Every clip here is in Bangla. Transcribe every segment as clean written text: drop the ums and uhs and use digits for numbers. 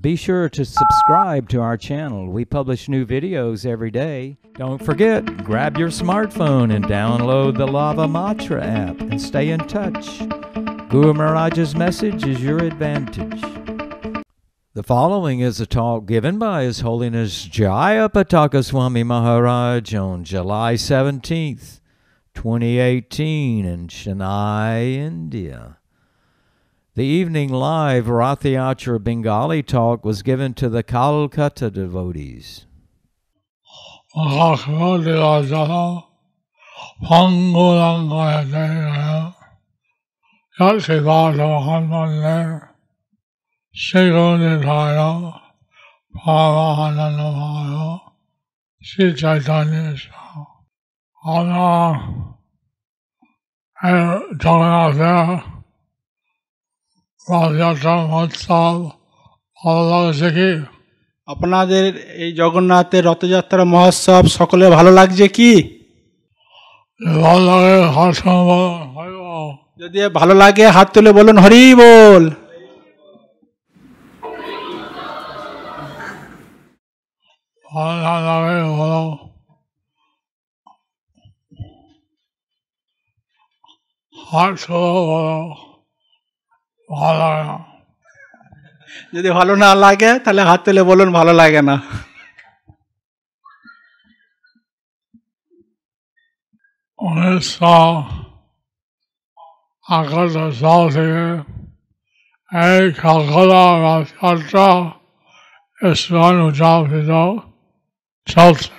Be sure to subscribe to our channel. We publish new videos every day. Don't forget, grab your smartphone and download the Lava Matra app and stay in touch. Guru Maharaj's message is your advantage. The following is a talk given by His Holiness Jayapataka Swami Maharaj on July 17th, 2018 in Chennai, India. The evening live Rathayatra Bengali talk was given to the Calcutta devotees. আপনাদের এই জগন্নাথের রথযাত্রা মহোৎসব সকলে ভালো লাগছে কি? যদি ভালো লাগে হাত তুলে বলুন হরি বল। যদি ভালো না লাগে তাহলে হাত তুলে বলুন ভালো লাগে না। চলছে।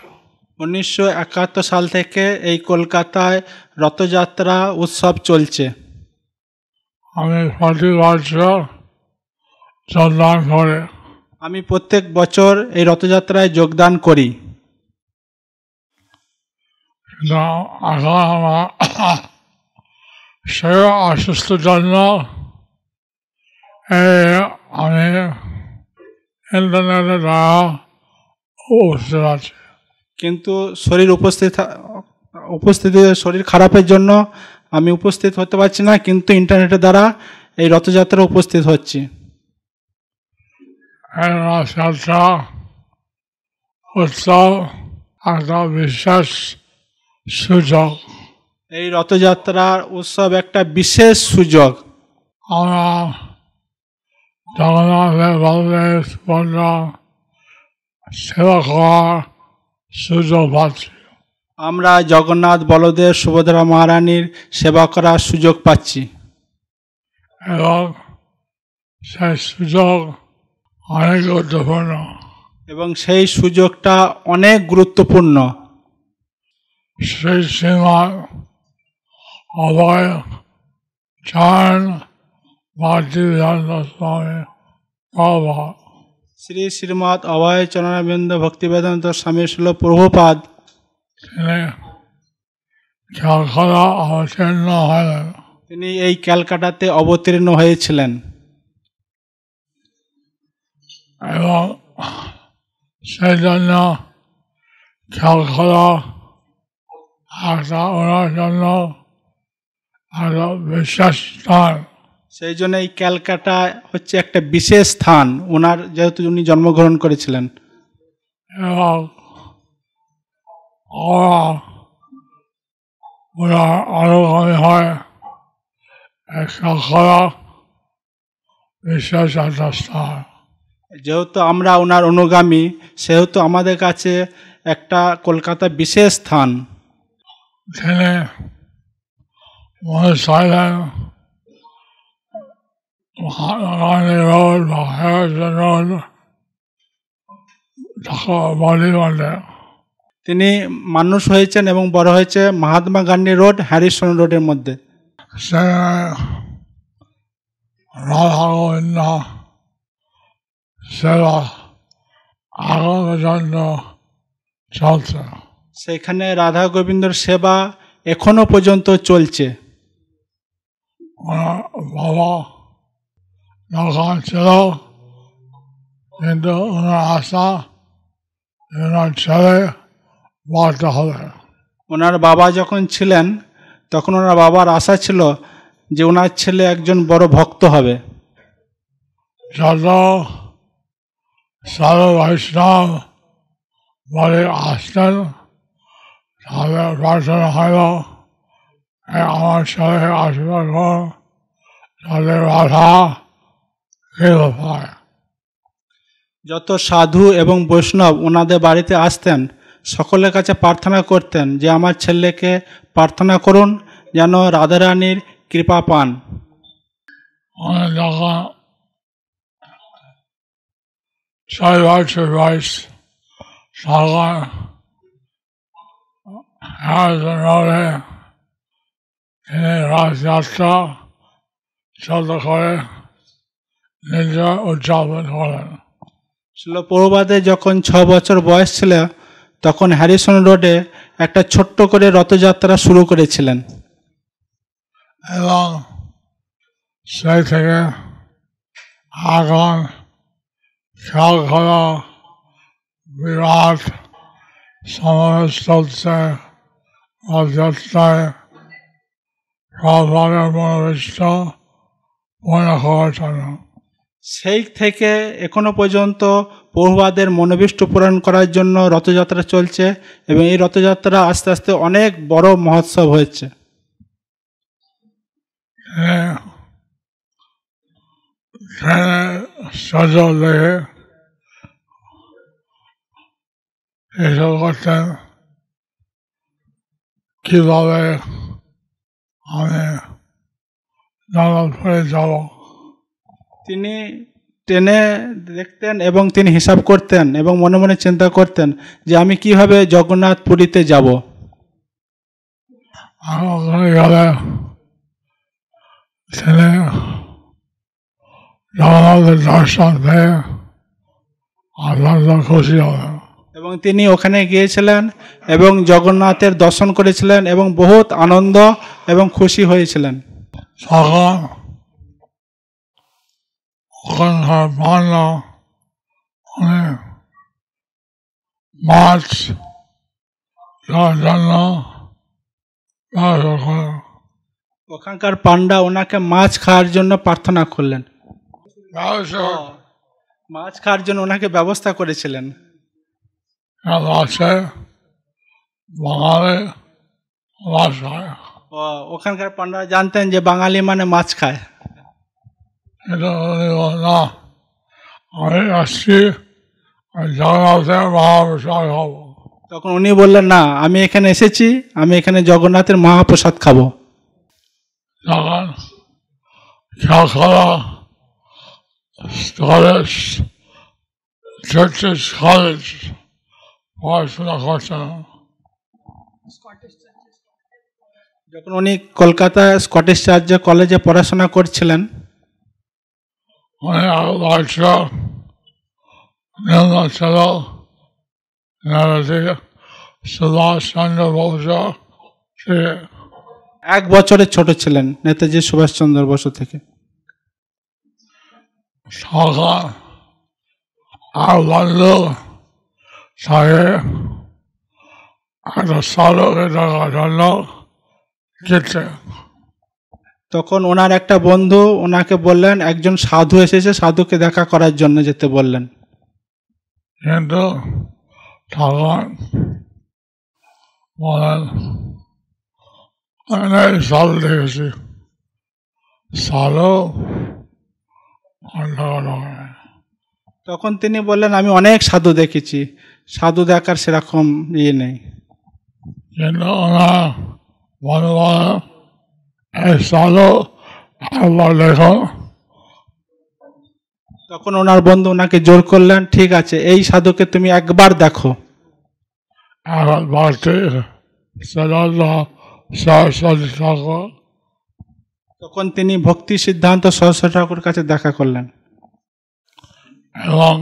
1971 সাল থেকে এই কলকাতায় রথযাত্রা উৎসব চলছে। আমি প্রত্যেক বছর এই রথযাত্রায় যোগদান করি। অসুস্থর জন্য আমি ইন্টারনেটের দ্বারা উপস্থিত আছি, কিন্তু শরীর খারাপের জন্য আমি উপস্থিত হতে পারছি না, কিন্তু ইন্টারনেটের দ্বারা এই রথযাত্রা উপস্থিত হচ্ছি। রথযাত্রা উৎসব একটা বিশেষ সুযোগ। এই রথযাত্রার উৎসব একটা বিশেষ সুযোগ। আমরা জগন্নাথের বলদেব সেবা করার সুযোগ পাচ্ছি। আমরা জগন্নাথ বলদেব সুভদ্রা মহারানীর সেবা করার সুযোগ পাচ্ছি এবং সেই সুযোগ অনেক গুরুত্বপূর্ণ। এবং সেই সুযোগটা অনেক গুরুত্বপূর্ণ। শ্রী শ্রীমৎ অভয় চরণ ভক্তিবেদান্ত স্বামী প্রভুপাদ, শ্রী শ্রীমৎ অভয় চরণারবিন্দ ভক্তিবেদান্ত স্বামী শিল প্রভুপাদ তিনি এই ক্যালকাটাতে অবতীর্ণ হয়েছিলেন এবং সেই জন্য ক্যালকাটা একটা ওনার জন্য একটা বিশেষ স্থান। সেই জন্য এই ক্যালকাটা হচ্ছে একটা বিশেষ স্থান, ওনার যেহেতু উনি জন্মগ্রহণ করেছিলেন। এবং ওনার অনুগামী হয় ক্যালকাটা বিশেষ একটা স্থান। যেহেতু আমরা ওনার অনুগামী, সেহেতু আমাদের কাছে একটা কলকাতা বিশেষ স্থান। তিনি মনে চাইলেন মহাত্মা গান্ধী রোড বা হ্যারিসন রোড বলিগঞ্জে। তিনি মানুষ হয়েছেন এবং বড় হয়েছে মহাত্মা গান্ধী রোড হ্যারিসন রোডের মধ্যে। রাধা গোবিন্দ সেবা এখনো পর্যন্ত চলছে। সেখানে রাধা গোবিন্দর সেবা এখনো পর্যন্ত চলছে। ওনার বাবা যখন ছিল, কিন্তু ওনার আশা ওনার ছেলে বাড়তে হবে। ওনার বাবা যখন ছিলেন তখন ওনার বাবার আশা ছিল যে ওনার ছেলে একজন বড় ভক্ত হবে। যত সাধু বৈষ্ণব বলে আসতেন, তাদের প্রার্থনা হল আমার সাথে আশীর্বাদ করো, তাদের বাধা কেউ পায়। যত সাধু এবং বৈষ্ণব ওনাদের বাড়িতে আসতেন, সকলের কাছে প্রার্থনা করতেন যে আমার ছেলেকে প্রার্থনা করুন যেন রাধারানীর কৃপা পান। যখন 6 বছর বয়স তখন রোডে তিনি রথযাত্রা ছোট করে নিজে উদযাপন করেন। শিল প্রভুপাদের যখন 6 বছর বয়স ছিল তখন হ্যারিসন রোডে একটা ছোট্ট করে রথযাত্রা শুরু করেছিলেন এবং সেই থেকে এখন খেলাধুলা বিরাট সমাবেশ চলছে রথযাত্রায় প্রভুপাদের মনোবিষ্ট মনে করার জন্য। সেই থেকে এখনো পর্যন্ত প্রভুপাদের মনোবিষ্ট পূরণ করার জন্য রথযাত্রা চলছে এবং এই রথযাত্রা আস্তে আস্তে অনেক বড় মহোৎসব হয়েছে। সজল লেগে এসব করতেন কিভাবে আমি জগৎপুরে যাব। তিনি ট্রেনে দেখতেন এবং তিনি হিসাব করতেন এবং মনে মনে চিন্তা করতেন যে আমি কিভাবে জগন্নাথ পুরীতে যাব। গেলে তিনি জগন্নাথের দর্শন পেয়ে অত্যন্ত খুশি হলেন এবং তিনি ওখানে গিয়েছিলেন এবং জগন্নাথের দর্শন করেছিলেন এবং বহুত আনন্দ এবং খুশি হয়েছিলেন। তখন ওখানকার বাংলা মাছ দেওয়ার জন্য ওখানকার পান্ডা ওনাকে মাছ খাওয়ার জন্য প্রার্থনা করলেন, মাছ খাওয়ার জন্য ওনাকে ব্যবস্থা করেছিলেন। বাঙালি মাছ খায়, ওখানকার পান্ডা জানতেন যে বাঙালি মানে মাছ খায়। না আমি আসছি জগন্নাথের মহাপ্রসাদ খাবো। তখন উনি বললেন না আমি এখানে এসেছি, আমি এখানে জগন্নাথের মহাপ্রসাদ খাবো। তখন কলেজ কলেজ পড়াশোনা করছেন। যখন উনি কলকাতায় স্কটিশ চার্চ কলেজে পড়াশোনা করছিলেন, উনি সুভাষচন্দ্র বোস 1 বছরের ছোট ছিলেন নেতাজি সুভাষচন্দ্র বসু থেকে। তখন আর বন্ধু তাকে একটা সাধুকে দেখার জন্য যেতে। তখন ওনার একটা বন্ধু ওনাকে বললেন একজন সাধু এসেছে, সাধুকে দেখা করার জন্য যেতে বললেন। কিন্তু তখন বলেন আমি সাধু দেখেছি, সাধু তখন তিনি বললেন আমি অনেক সাধু দেখেছি, সাধু দেখার সেরকম ইয়ে নেই। কিন্তু ওনার মনে বলে এই সাধু একবার দেখো। তখন ওনার বন্ধু ওনাকে জোর করলেন ঠিক আছে এই সাধুকে তুমি একবার দেখো। এখন বাড়তে সরস্বতী ঠাকুর, তখন তিনি ভক্তি সিদ্ধান্ত সরস্বতী ঠাকুর কাছে দেখা করলেন এবং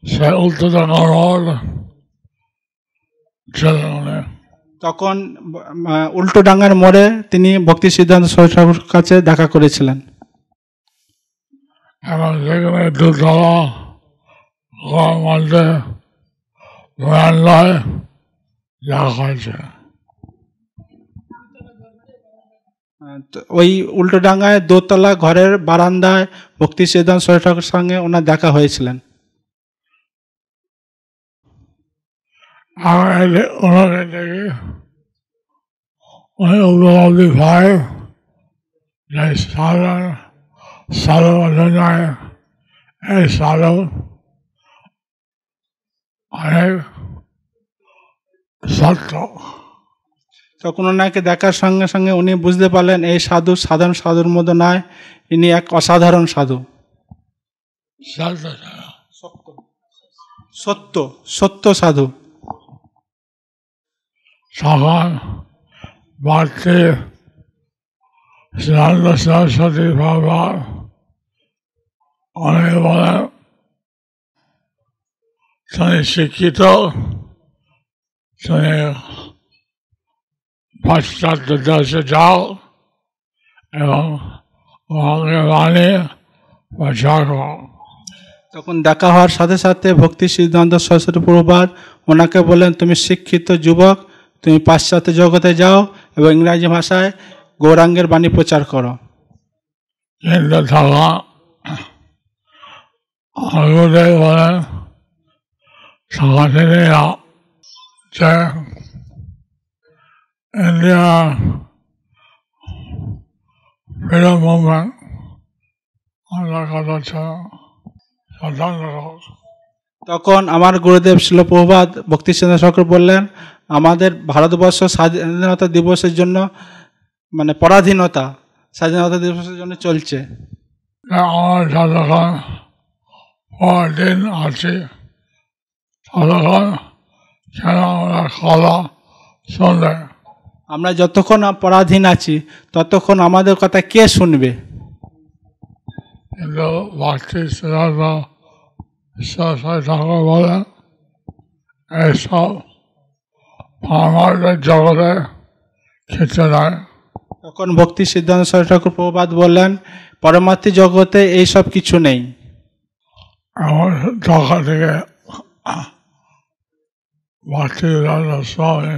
সে উল্টোডাঙ্গা রোড তখন উল্টোডাঙ্গার মোড়ে তিনি ভক্তি সিদ্ধান্ত সরস্বতী ঠাকুর কাছে দেখা করেছিলেন। এবং সেখানে দুতলা ঘর মধ্যে বারান্দায় দেখা হয়েছে। তো ওই উল্টোডাঙ্গায় দোতলা ঘরের বারান্দায় ভক্তি সিদ্ধান্ত সরস্বতী ঠাকুরের সঙ্গে ওনার দেখা হয়েছিলেন। ওনাকে দেখি উনি উপলব্ধি পায় যে সাধু অধ্যয়নায় এই সাধু অনেক সত্য। তখন ওনাকে দেখার সঙ্গে সঙ্গে উনি বুঝতে পারলেন এই সাধু সাধারণ সাধুর মধ্যে নয়, ইনি এক অসাধারণ সাধু। সত্য সত্য সাধু। তখন ভক্তি সিদ্ধান্ত সরস্বতী ভগবান অনেক বলেন তুমি শিক্ষিত, তুমি পাশ্চাত্য দেশে যাও এবং ওখানে বাণী প্রচার করো। তখন দেখা হওয়ার সাথে সাথে ভক্তি সিদ্ধান্ত সরস্বতী প্রভুপাদ ওনাকে বললেন, তুমি শিক্ষিত যুবক, তুমি পাশ্চাত্য জগতে যাও এবং ইংরাজি ভাষায় গৌরাঙ্গের বাণী প্রচার করো। কিন্তু তখন গুরুদেব বলেন তখন তিনি যে ইন্ডিয়া ফ্রিডম মুভমেন্ট আমার কথা ছিল স্বতন্ত্র। তখন আমার গুরুদেব শিল প্রভুপাদ ভক্তি সিদ্ধান্ত ঠাকুর বললেন, আমাদের ভারতবর্ষ স্বাধীনতা দিবসের জন্য মানে স্বাধীনতা দিবসের জন্য চলছে। আমার যতক্ষণ দিন আছে ততক্ষণ কেন আমরা কথা শুনবে? আমরা যতক্ষণ পরাধীন আছি ততক্ষণ আমাদের কথা কে শুনবে? কিন্তু ভক্তি সিদ্ধান্ত সরস্বতী ঠাকুর বলেন এইসব আমাদের জগতে কিছু নয়। তখন ভক্তি সিদ্ধান্ত সরস্বতী ঠাকুর প্রভুপাদ বললেন, পরমার্থী জগতে এইসব কিছু নেই। আমার ঢাকা থেকে ভক্তি সিদ্ধান্ত স্বামী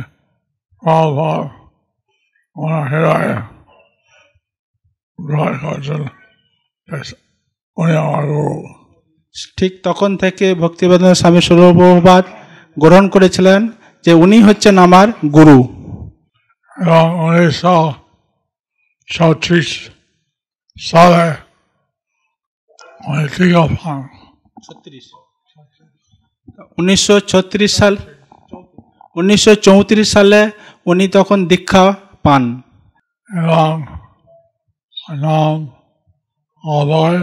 প্রভুপাদ ওনার হৃদয়ে গ্রহণ করেছেন, উনি আমার গুরু। ঠিক তখন থেকে ভক্তিবেদান্ত স্বামী স্বরূপ প্রভুপাদ গ্রহণ করেছিলেন যে উনি হচ্ছেন আমার গুরু। এবং 1934 সালে উনি টিকা পান। 1934 সালে উনি তখন দীক্ষা পান এবং নাম অভয়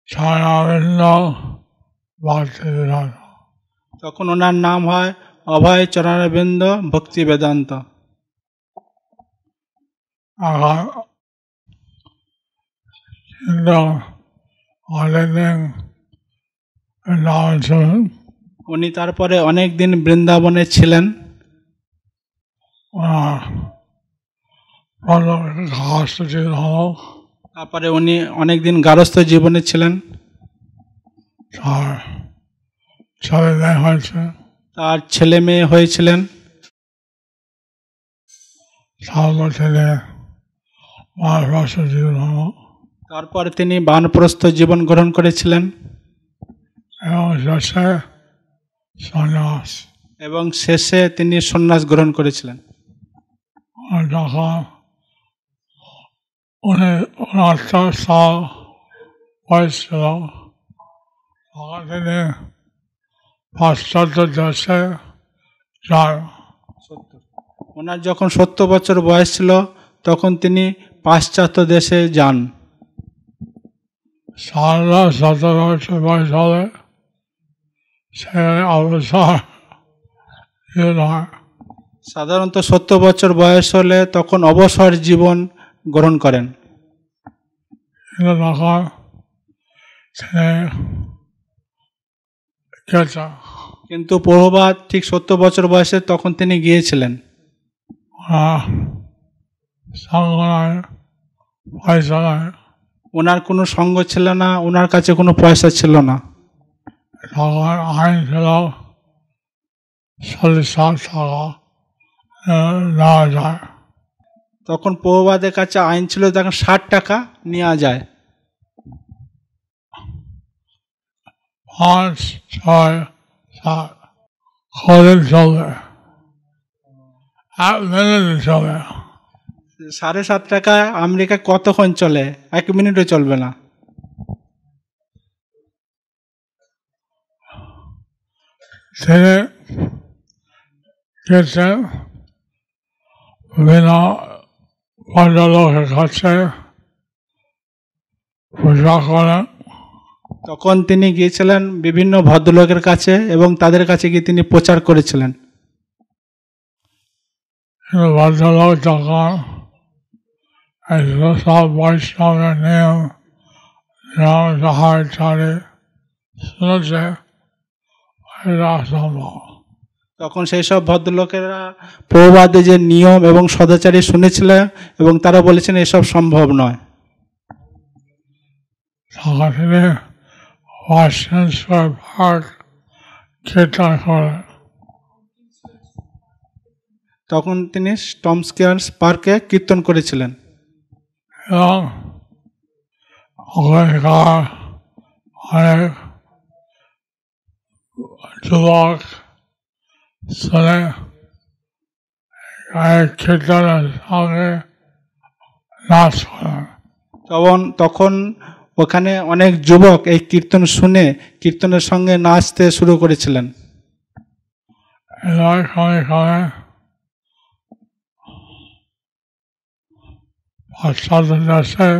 চরণারবিন্দ ভক্তি বেদান্ত। তখন ওনার নাম হয় অভয় চরণারবিন্দ ভক্তি বেদান্ত। কিন্তু অনেকদিন বৃন্দাবন ছিলেন। উনি তারপরে অনেক দিন বৃন্দাবনে ছিলেন। তারপরে উনি অনেকদিন গারস্থ জীবনে ছিলেন। তার ছেলে মেয়ে হয়েছিলেন। তারপরে তিনি বানপ্রস্থ জীবন গ্রহণ করেছিলেন এবং শেষে তিনি সন্ন্যাস গ্রহণ করেছিলেন। যখন উনি 69 সাল বয়স ছিল তখন তিনি পাশ্চাত্য দেশে যান। ওনার যখন 70 বছর বয়স ছিল তখন তিনি পাশ্চাত্য দেশে যান। 17 বছর বয়স হলে সেখানে অবসর হয়। সাধারণত 70 বছর বয়স হলে তখন অবসর জীবন গ্রহণ করেন। কিন্তু প্রভুপাদ ঠিক 70 বছর বয়সে তখন তিনি গিয়েছিলেন। ওনার কোনো সঙ্গ ছিল না, ওনার কাছে কোনো পয়সা ছিল না। আইন ছিল 40 টাকা নেওয়া যায়। তখন প্রভুপাদের কাছে আইন ছিল তখন 60 টাকা নেওয়া যায়। 5, 6, 7 কদিন চলবে, 1 মিনিট চলে। 7.5 টাকা আমেরিকা কতক্ষণ চলে? 1 মিনিটও চলবে না। তিনি গেছেন বিভিন্ন ভদ্রলোকের কাছে পূজা করেন। তখন তিনি গিয়েছিলেন বিভিন্ন ভদ্রলোকের কাছে এবং তাদের কাছে গিয়ে তিনি প্রচার করেছিলেন। ভদ্রলোক যখন সব বৈষ্ণবের নিয়ম সহায়চারী শুনেছে, এটা অসম্ভব। তখন সেই সব ভদ্রলোকেরা প্রভুপাদের যে নিয়ম এবং সদাচারী শুনেছিলেন এবং তারা বলেছেন এসব সম্ভব নয়। তখন তিনি ওয়াশিংটন পার্ক কীর্তন করেন। তখন তিনি স্টমস্কেয়ার পার্কে কীর্তন করেছিলেন এবং ওখানকার অনেক যুবক শুনে কীর্তনের সঙ্গে নাচ করেন। তখন ওখানে অনেক যুবক এই কীর্তন শুনে কীর্তনের সঙ্গে নাচতে শুরু করেছিলেন। এবার ক্রমে ক্রমে পাশ্চাত্য দেশে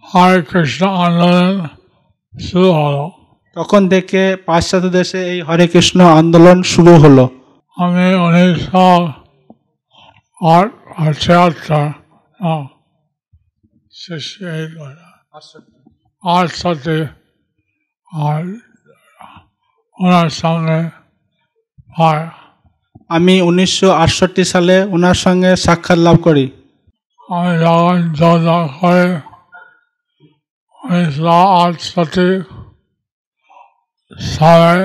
হরে কৃষ্ণ আন্দোলন শুরু হলো। তখন থেকে পাশ্চাত্য দেশে এই হরে কৃষ্ণ আন্দোলন শুরু হলো। আমি 1968 ওনার সঙ্গে আমি 1968 সালে ওনার সঙ্গে সাক্ষাৎ লাভ করি। আমি যখন যোগদান করে 1968 সালে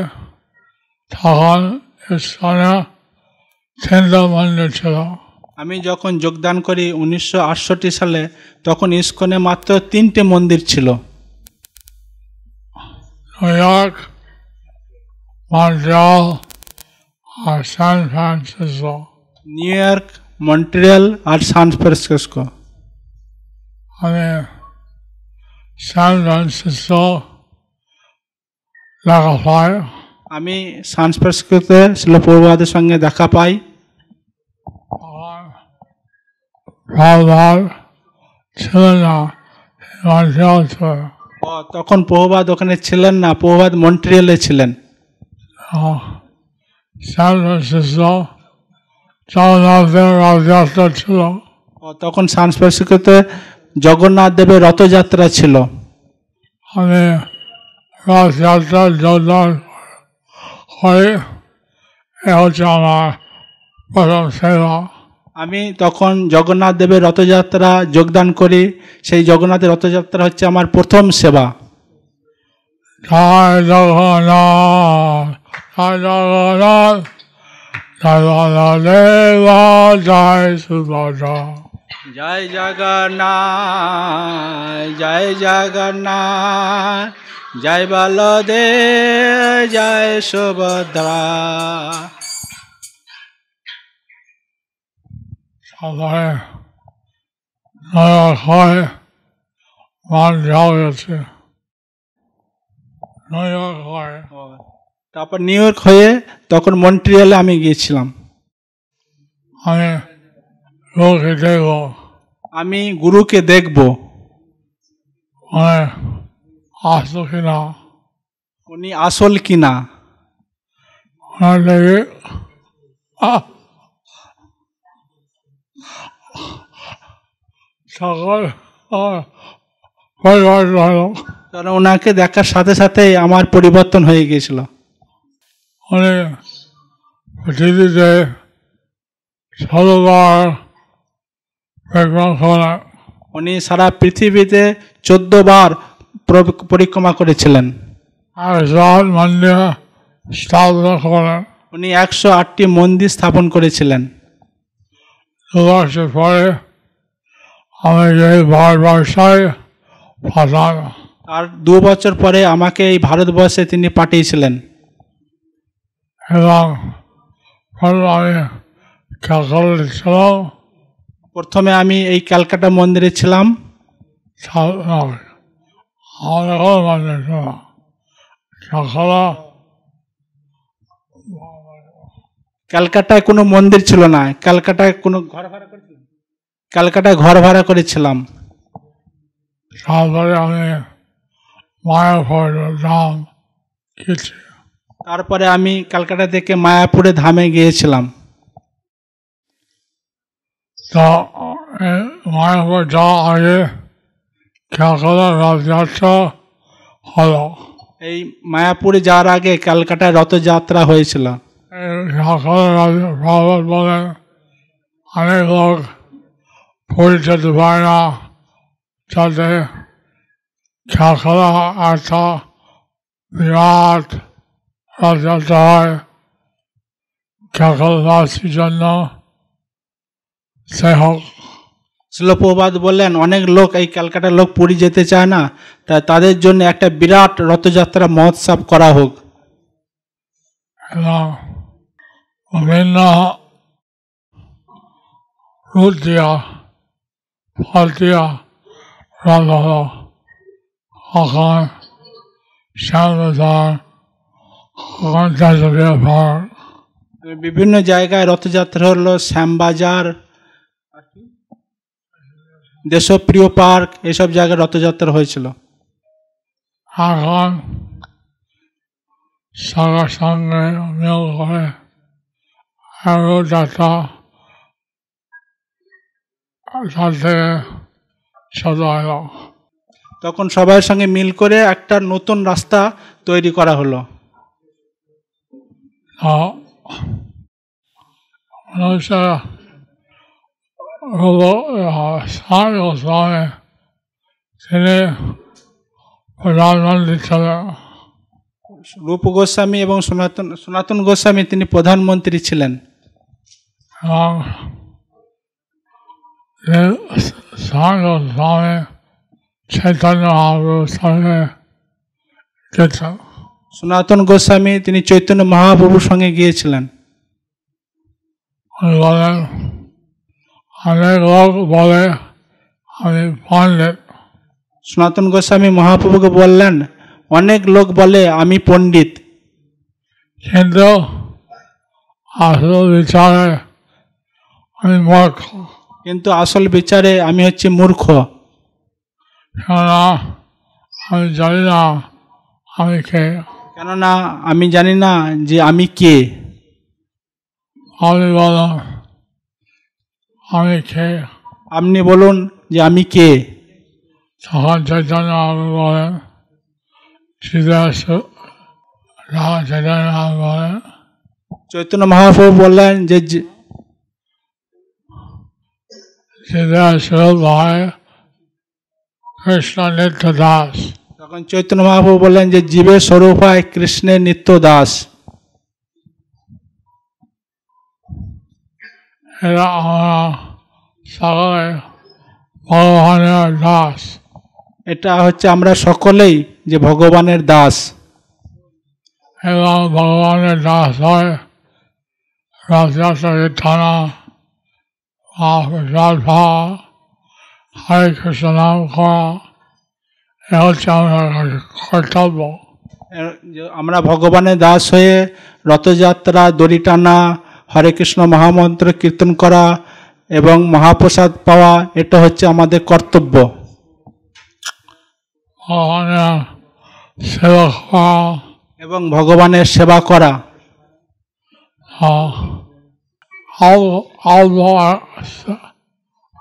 তখন ইস্কনে 3টা মন্দির ছিল। আমি যখন যোগদান করি 1968 সালে তখন ইস্কনে মাত্র 3টে মন্দির ছিল। নিউ ইয়র্ক, মন্ট্রিয়াল আর San Francisco. New York, Montreal আর সান ফ্রান্সিসকো। আমি সান ফ্রান্সিসকো দেখা পাই। আমি সান ফ্রান্সিসকোতে শিল প্রভুপাদের সঙ্গে দেখা পাই। ছিলেন না, মন্ট্রিয়াল ছিল। তখন প্রভুপাদ ওখানে ছিলেন না, প্রভুপাদ মন্ট্রিয়ালে ছিলেন। সান ফ্রান্সিসকো জগন্নাথের রথযাত্রা ছিল। তখন সান ফ্রান্সিসকোতে জগন্নাথ দেবের রথযাত্রা ছিল। আমি রথযাত্রা যোগদান করে হচ্ছে আমার প্রথম সেবা। আমি তখন জগন্নাথ দেবের রথযাত্রা যোগদান করি, সেই জগন্নাথের রথযাত্রা হচ্ছে আমার প্রথম সেবা। জয় জগন্নাথ, জয় জগন্নাথ, জয় বলদেব, জয় সুভদ্রা। জয় জগন্নাথ, জয় জগন্নাথ, জয় বলদেব, জয় সুভদ্রা। সবাই নয়া হয় মান যাওয়া গেছে। নয়া হয় তারপর নিউ ইয়র্ক হয়ে তখন মন্ট্রিয়ালে আমি গিয়েছিলাম। আমি লোকে দেখব, আমি গুরুকে দেখব মানে আসলো কিনা, উনি আসল কিনা। ওনার লেগে সকল পরিবর্তন হলো। কারণ ওনাকে দেখার সাথে সাথেই আমার পরিবর্তন হয়ে গিয়েছিল। উনি পৃথিবীতে 16বার পরিক্রমা করেন। উনি সারা পৃথিবীতে 14 বার পরিক্রমা করেছিলেন। আর মন্দির স্থাপনা করেন। উনি 108টি মন্দির স্থাপন করেছিলেন। বছর পরে আমি এই ভারতবর্ষে পাঠান। আর 2 বছর পরে আমাকে এই ভারতবর্ষে তিনি পাঠিয়েছিলেন। এবং আমি ক্যালকাটা ছিলাম। প্রথমে আমি এই ক্যালকাটা মন্দিরে ছিলাম। ক্যালকাটায় কোনো মন্দির ছিল না, ক্যালকাটায় কোনো ঘর ভাড়া করেছিলাম, ক্যালকাটায় ঘর ভাড়া করেছিলাম। তারপরে আমি মায়াপুর ধাম গেছি। তারপরে আমি ক্যালকাটা থেকে মায়াপুরে ধামে গিয়েছিলাম। তো মায়াপুর যাওয়ার আগে ক্যালকাটা রথযাত্রা হলো। এই মায়াপুরে যাওয়ার আগে ক্যালকাটায় রথযাত্রা হয়েছিল। বলে অনেক লোক পুরী যেতে পারে না, যাতে ক্যালকাটা একটা বিরাট রথযাত্রা হয় ক্যালকাটাবাসীর জন্য। সে হোক। শ্রীল প্রভুপাদ বললেন অনেক লোক এই ক্যালকাটার লোক পুরী যেতে চায় না, তাই তাদের জন্য একটা বিরাট রথযাত্রা মহোৎসব করা হোক। এবং বিভিন্ন রুট দিয়া ফল দিয়া রথ হলো। কখন শ্যামবাজার, কখন চাষবিয়া পার্ক। বিভিন্ন জায়গায় রথযাত্রা হলো, শ্যামবাজার, দেশপ্রিয় পার্ক, এসব জায়গায় রথযাত্রা হয়েছিল। এখন সবার সঙ্গে মিল করে আরও যাত্রা তাতে ছোট হলো। তখন সবার সঙ্গে মিল করে একটা নতুন রাস্তা তৈরি করা হলো। মানুষের হলো স্বামী গোস্বামী, তিনি প্রধানমন্ত্রী ছিলেন। রূপ গোস্বামী এবং সনাতন গোস্বামী তিনি প্রধানমন্ত্রী ছিলেন। এবং স্বামী গোস্বামী চৈতন্য মহাপ্রভুর সঙ্গে গেছেন। সনাতন গোস্বামী তিনি চৈতন্য মহাপ্রভুর সঙ্গে গিয়েছিলেন। বলেন অনেক লোক বলে আমি পণ্ডিত। সনাতন গোস্বামী মহাপ্রভুকে বললেন অনেক লোক বলে আমি পণ্ডিত, কিন্তু আসল বিচারে আমি মূর্খ। কিন্তু আসল বিচারে আমি হচ্ছে মূর্খ। কেননা আমি জানি না আমি কে। কেননা আমি জানি না যে আমি কে। আপনি বলুন আমি কে। আপনি বলুন যে আমি কে। তখন চৈতন্য মহাপ্রভু বলেন, চৈতন্য মহাপ্রভু বললেন যে কৃষ্ণ নিত্য দাস। তখন চৈতন্য মহাপ্রভু বললেন যে জীবের স্বরূপ হয় কৃষ্ণের নিত্য দাস। এরা আমরা সকলে ভগবানের দাস। এটা হচ্ছে আমরা সকলেই যে ভগবানের দাস। এবং ভগবানের দাস হয় রথযাত্রা কীর্তনা, মহাপ্রসাদ খাওয়া, হরে কৃষ্ণ নাম করা, এ হচ্ছে আমাদের কর্তব্য। আমরা ভগবানের দাস হয়ে রথযাত্রা, দড়ি টানা, হরে কৃষ্ণ মহামন্ত্র কীর্তন করা এবং মহাপ্রসাদ পাওয়া, এটা হচ্ছে আমাদের কর্তব্য। ভগবানের সেবা করা এবং ভগবানের সেবা করা।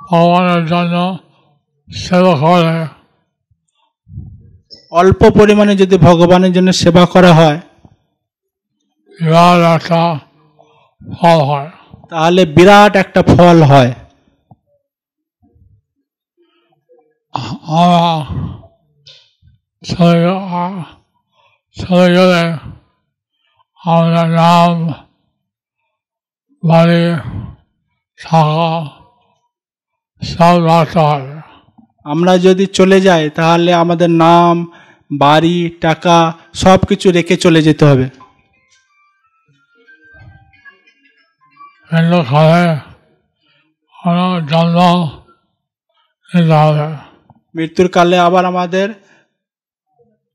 ভগবানের জন্য সেবা করে অল্প পরিমাণে যদি ভগবানের জন্য সেবা করা হয় বিরাট একটা ফল হয়। তাহলে বিরাট একটা ফল হয়। আমরা চলে গেলে আমাদের নাম, বাড়ি, থাকা সব রাখতে হবে। আমরা যদি চলে যাই তাহলে আমাদের নাম, বাড়ি, টাকা সব কিছু রেখে চলে যেতে হবে। কিন্তু খালে কোনো জন্ম নিতে হবে। মৃত্যুর কালে আবার আমাদের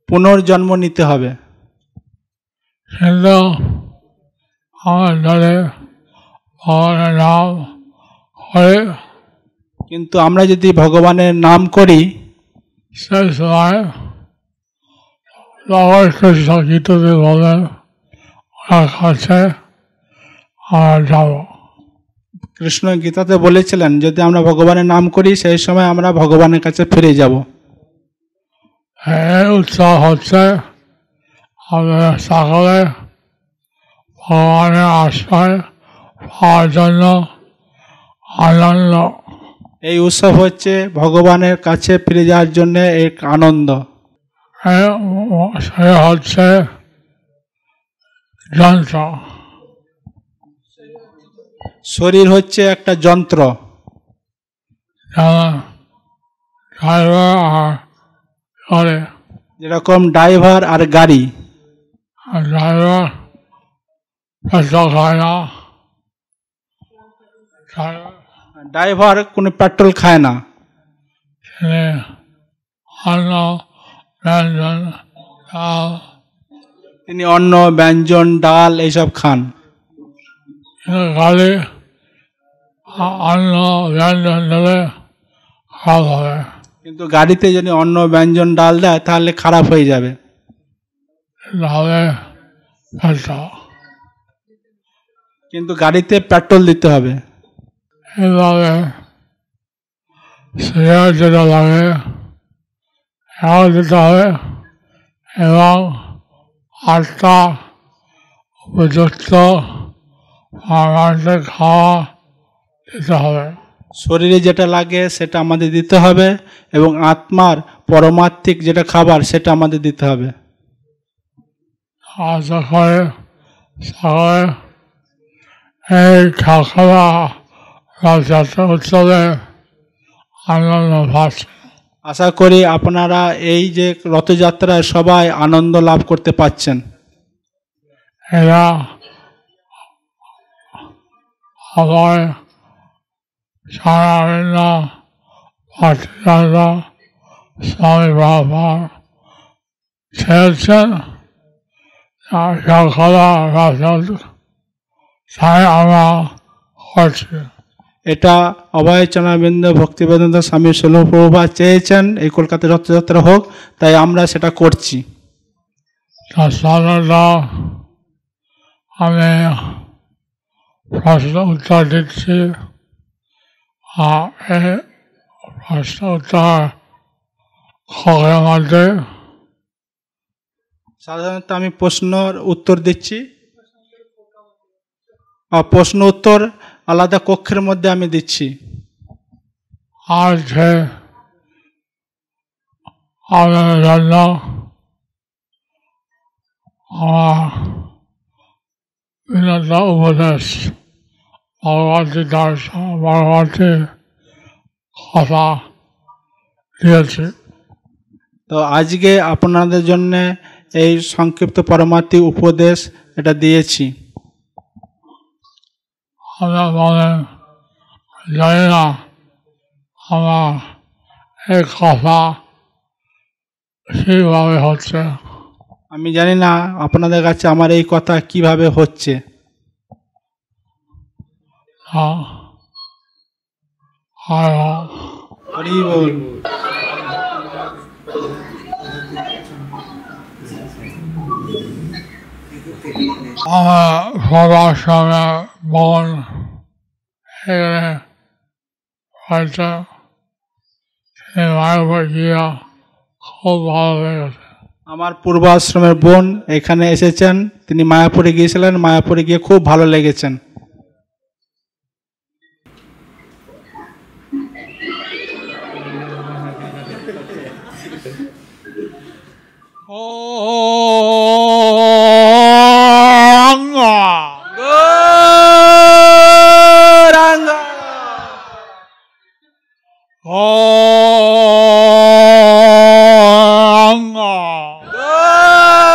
পুনর্জন্ম নিতে হবে। কিন্তু আমার যদি ভগবানের নাম করে কিন্তু আমরা যদি ভগবানের নাম করি সেই সময় লবণ কৃষ্ণ গীতাতে বলেন ওনার কাছে আমরা যাব। কৃষ্ণ গীতাতে বলেছিলেন যদি আমরা ভগবানের নাম করি সেই সময় আমরা ভগবানের কাছে ফিরে যাব। এর উৎসাহ হচ্ছে আমাদের সকলে ভগবানের আশ্রয় পাওয়ার জন্য আনন্দ। এই উৎসব হচ্ছে ভগবানের কাছে ফিরে যাওয়ার জন্য এক আনন্দ। সে হচ্ছে যন্ত্র। শরীর হচ্ছে একটা যন্ত্র। যেরকম ড্রাইভার আর গাড়ি। ড্রাইভার পেট্রোল খায় না, ড্রাইভার কোনো পেট্রোল খায় না। তিনি অন্ন ব্যঞ্জন ডাল এইসব খান। গাড়ি অন্ন ব্যঞ্জন দিলে খারাপ হবে। কিন্তু গাড়িতে যদি অন্ন ব্যঞ্জন ডাল দেয় তাহলে খারাপ হয়ে যাবে। কিন্তু গাড়িতে পেট্রোল দিতে হবে। এভাবে সিগারেট যেটা লাগে এও দিতে হবে এবং 8টা উপযুক্ত মানুষের খাওয়া দিতে হবে। শরীরে যেটা লাগে সেটা আমাদের দিতে হবে এবং আত্মার পরমাত্মিক যেটা খাবার সেটা আমাদের দিতে হবে। আশা করে সকলে এই খাওয়া রথযাত্রা উৎসবে আনন্দ পাচ্ছেন। আশা করি আপনারা এই যে রথযাত্রায় সবাই আনন্দ লাভ করতে পাচ্ছেন। এরা সবাই সারাদিন ভক্তিদাতা স্বামী বাবা ছেড়েছেন সকলা তাই আমরা করছি। এটা অভয় চরণারবিন্দ ভক্তিবেদান্ত স্বামী শিল প্রভুপাদ চেয়েছেন এই কলকাতা রথযাত্রা হোক, তাই আমরা সেটা করছি। আমি প্রশ্ন উত্তর দিচ্ছি। এই প্রশ্ন উত্তর খবরের মধ্যে সাধারণত আমি প্রশ্নের উত্তর দিচ্ছি। প্রশ্ন উত্তর আলাদা কক্ষের মধ্যে আমি দিচ্ছি। আর যে আমাদের জন্য আমার বিনত উপদেশ ভগবতী দর্শন ভগবতী কথা দিয়েছি। তো আজকে আপনাদের জন্য এই সংক্ষিপ্ত পরমার্থী উপদেশ এটা দিয়েছি। আমরা বলেন জানি না আমার এই কথা সেইভাবে হচ্ছে। আমি জানি না আপনাদের কাছে আমার এই কথা কিভাবে হচ্ছে। হরি বল। সবার সঙ্গে বোন এখানে হয়তো মায়ের গিয়ে খুব ভালো লেগেছে। আমার পূর্বাশ্রমের বোন এখানে এসেছেন, তিনি মায়াপুরে গিয়েছিলেন, মায়াপুরে গিয়ে খুব ভালো লেগেছেন। Gauranga. Gauranga.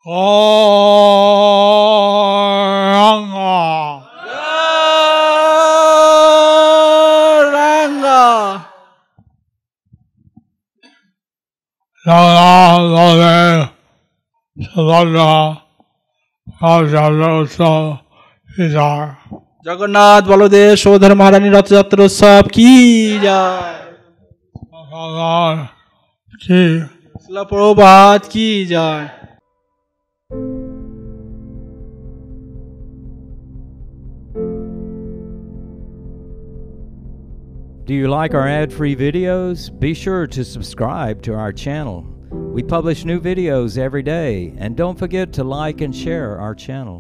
Gauranga. Gauranga. Jagannatha Subhadra Rajalosa Sita. Jagannath Baladev Subhadra মহারানী রথযাত্রা উৎসব কি যায়, Bhagavad Ki. শিলা প্রভাত কি যায়। Do you like our ad-free videos? Be sure to subscribe to our channel. We publish new videos every day, and don't forget to like and share our channel.